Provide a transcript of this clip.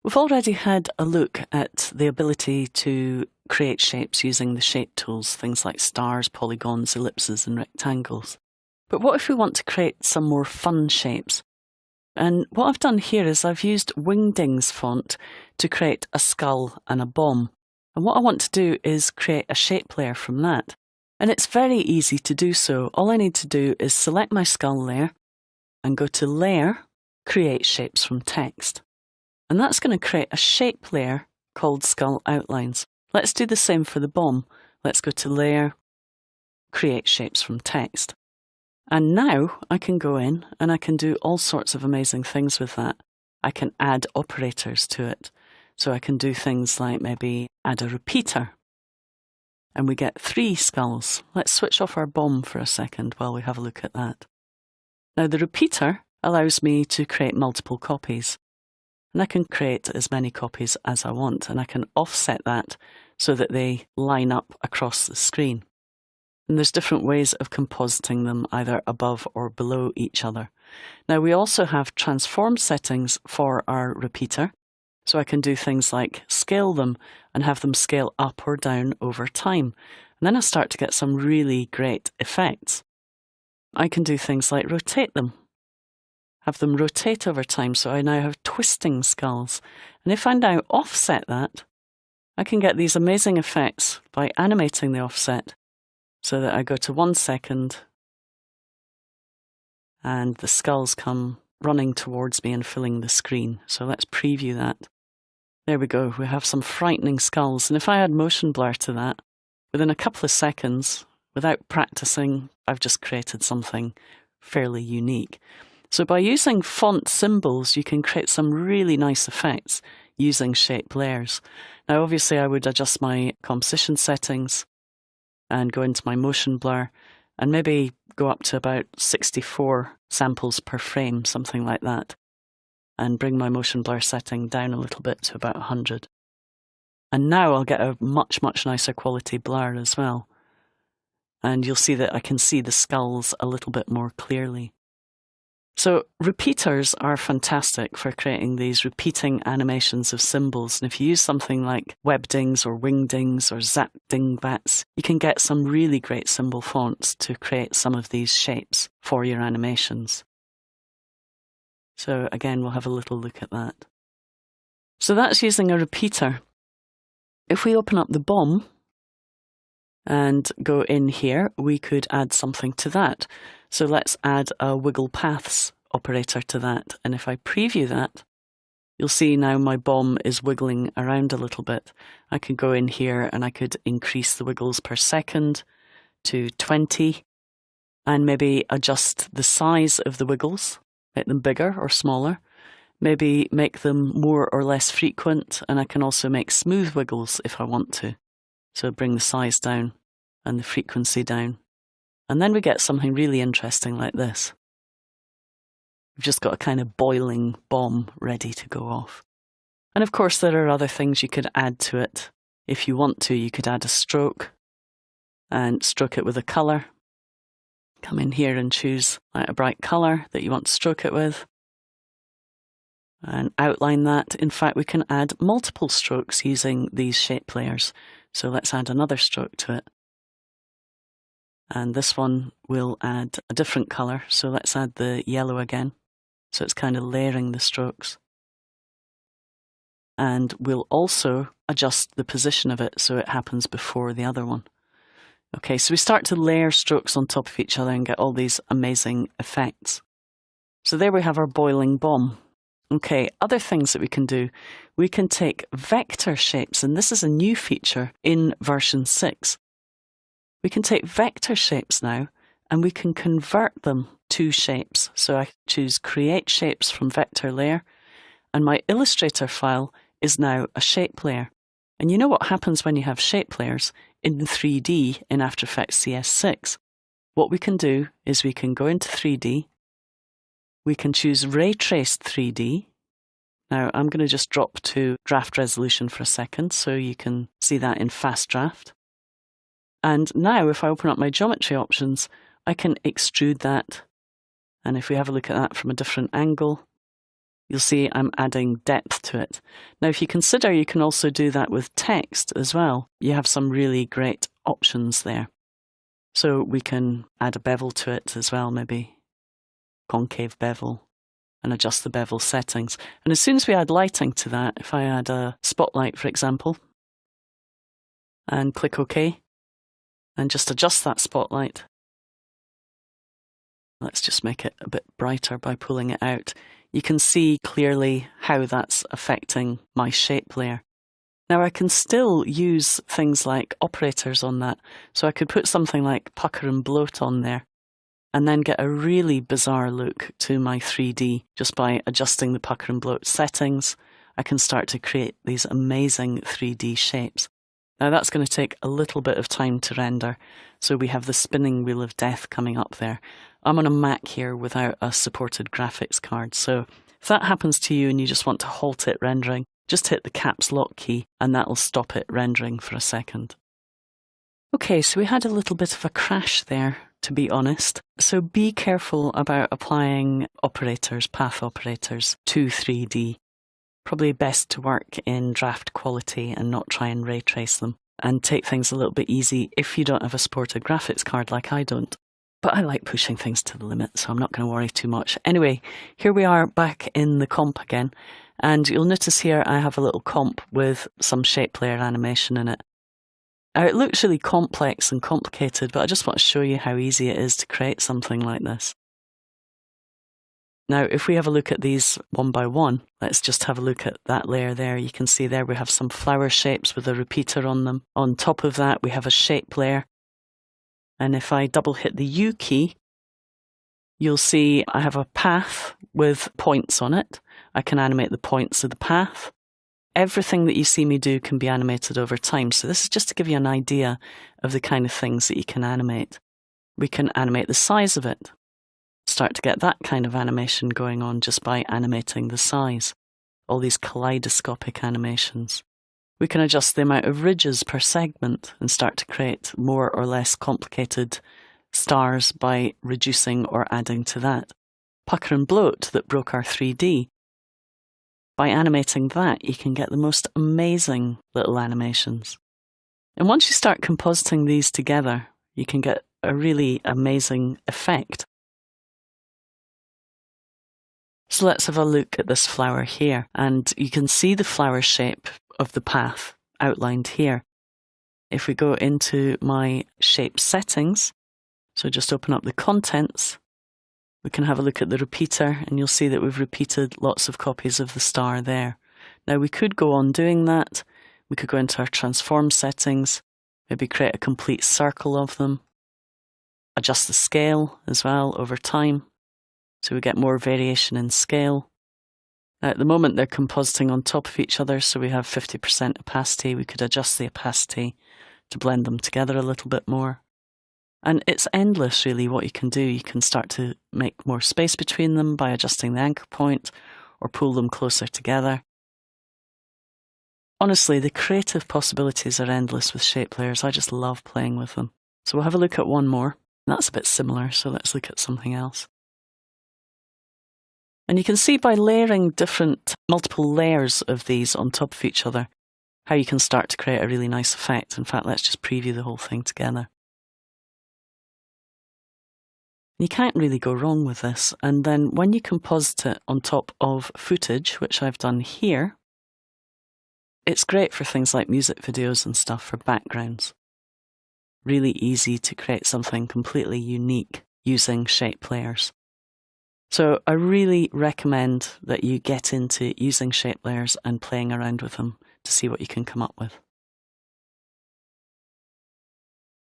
We've already had a look at the ability to create shapes using the shape tools, things like stars, polygons, ellipses and rectangles. But what if we want to create some more fun shapes? And what I've done here is I've used Wingdings font to create a skull and a bomb. And what I want to do is create a shape layer from that. And it's very easy to do so. All I need to do is select my skull layer and go to Layer, Create Shapes from Text. And that's going to create a shape layer called Skull Outlines. Let's do the same for the bomb. Let's go to Layer, Create Shapes from Text. And now I can go in and I can do all sorts of amazing things with that. I can add operators to it. So I can do things like maybe add a repeater. And we get 3 skulls. Let's switch off our bomb for a second while we have a look at that. Now the repeater allows me to create multiple copies. And I can create as many copies as I want, and I can offset that so that they line up across the screen. And there's different ways of compositing them, either above or below each other. Now we also have transform settings for our repeater, so I can do things like scale them and have them scale up or down over time. And then I start to get some really great effects. I can do things like rotate them. Have them rotate over time, so I now have twisting skulls. And if I now offset that, I can get these amazing effects by animating the offset so that I go to 1 second and the skulls come running towards me and filling the screen. So let's preview that. There we go, we have some frightening skulls. And if I add motion blur to that, within a couple of seconds, without practicing, I've just created something fairly unique. So by using font symbols, you can create some really nice effects using shape layers. Now, obviously, I would adjust my composition settings and go into my motion blur and maybe go up to about 64 samples per frame, something like that, and bring my motion blur setting down a little bit to about 100. And now I'll get a much, much nicer quality blur as well. And you'll see that I can see the skulls a little bit more clearly. So repeaters are fantastic for creating these repeating animations of symbols. And if you use something like Webdings or Wingdings or Zapdingbats, you can get some really great symbol fonts to create some of these shapes for your animations. So again, we'll have a little look at that. So that's using a repeater. If we open up the bomb and go in here, we could add something to that. So let's add a wiggle paths operator to that. And if I preview that, you'll see now my bomb is wiggling around a little bit. I could go in here and I could increase the wiggles per second to 20 and maybe adjust the size of the wiggles, make them bigger or smaller, maybe make them more or less frequent, and I can also make smooth wiggles if I want to. So bring the size down and the frequency down. And then we get something really interesting like this. We've just got a kind of boiling bomb ready to go off. And of course, there are other things you could add to it. If you want to, you could add a stroke and stroke it with a colour. Come in here and choose a bright colour that you want to stroke it with. And outline that. In fact, we can add multiple strokes using these shape layers. So let's add another stroke to it. And this one will add a different colour. So let's add the yellow again. So it's kind of layering the strokes. And we'll also adjust the position of it so it happens before the other one. Okay, so we start to layer strokes on top of each other and get all these amazing effects. So there we have our boiling bomb. Okay, other things that we can do. We can take vector shapes, and this is a new feature in version 6. We can take vector shapes now and we can convert them to shapes. So I choose Create Shapes from Vector Layer, and my Illustrator file is now a shape layer. And you know what happens when you have shape layers in 3D in After Effects CS6? What we can do is we can go into 3D, we can choose Ray Traced 3D. Now I'm going to just drop to draft resolution for a second so you can see that in fast draft. And now if I open up my geometry options, I can extrude that. And if we have a look at that from a different angle, you'll see I'm adding depth to it. Now, if you consider, you can also do that with text as well. You have some really great options there. So we can add a bevel to it as well, maybe concave bevel, and adjust the bevel settings. And as soon as we add lighting to that, if I add a spotlight, for example, and click OK, and just adjust that spotlight. Let's just make it a bit brighter by pulling it out. You can see clearly how that's affecting my shape layer. Now I can still use things like operators on that. So I could put something like pucker and bloat on there and then get a really bizarre look to my 3D just by adjusting the pucker and bloat settings. I can start to create these amazing 3D shapes. Now that's going to take a little bit of time to render. So we have the spinning wheel of death coming up there. I'm on a Mac here without a supported graphics card. So if that happens to you and you just want to halt it rendering, just hit the caps lock key and that'll stop it rendering for a second. Okay, so we had a little bit of a crash there, to be honest. So be careful about applying operators, path operators, to 3D. Probably best to work in draft quality and not try and ray trace them, and take things a little bit easy if you don't have a supported graphics card like I don't. But I like pushing things to the limit, so I'm not going to worry too much. Anyway, here we are back in the comp again, and you'll notice here I have a little comp with some shape layer animation in it. Now, it looks really complex and complicated, but I just want to show you how easy it is to create something like this. Now, if we have a look at these one by one, let's just have a look at that layer there. You can see there we have some flower shapes with a repeater on them. On top of that, we have a shape layer. And if I double hit the U key, you'll see I have a path with points on it. I can animate the points of the path. Everything that you see me do can be animated over time. So this is just to give you an idea of the kind of things that you can animate. We can animate the size of it. Start to get that kind of animation going on just by animating the size. All these kaleidoscopic animations. We can adjust the amount of ridges per segment and start to create more or less complicated stars by reducing or adding to that. Pucker and bloat that broke our 3D. By animating that, you can get the most amazing little animations. And once you start compositing these together, you can get a really amazing effect. So let's have a look at this flower here, and you can see the flower shape of the path outlined here. If we go into my shape settings, so just open up the contents, we can have a look at the repeater and you'll see that we've repeated lots of copies of the star there. Now we could go on doing that. We could go into our transform settings, maybe create a complete circle of them, adjust the scale as well over time. So we get more variation in scale. Now at the moment they're compositing on top of each other, so we have 50% opacity. We could adjust the opacity to blend them together a little bit more. And it's endless really what you can do. You can start to make more space between them by adjusting the anchor point or pull them closer together. Honestly, the creative possibilities are endless with shape layers. I just love playing with them. So we'll have a look at one more. That's a bit similar, so let's look at something else. And you can see by layering multiple layers of these on top of each other, how you can start to create a really nice effect. In fact, let's just preview the whole thing together. You can't really go wrong with this. And then when you composite it on top of footage, which I've done here, it's great for things like music videos and stuff for backgrounds. Really easy to create something completely unique using shape layers. So I really recommend that you get into using shape layers and playing around with them to see what you can come up with.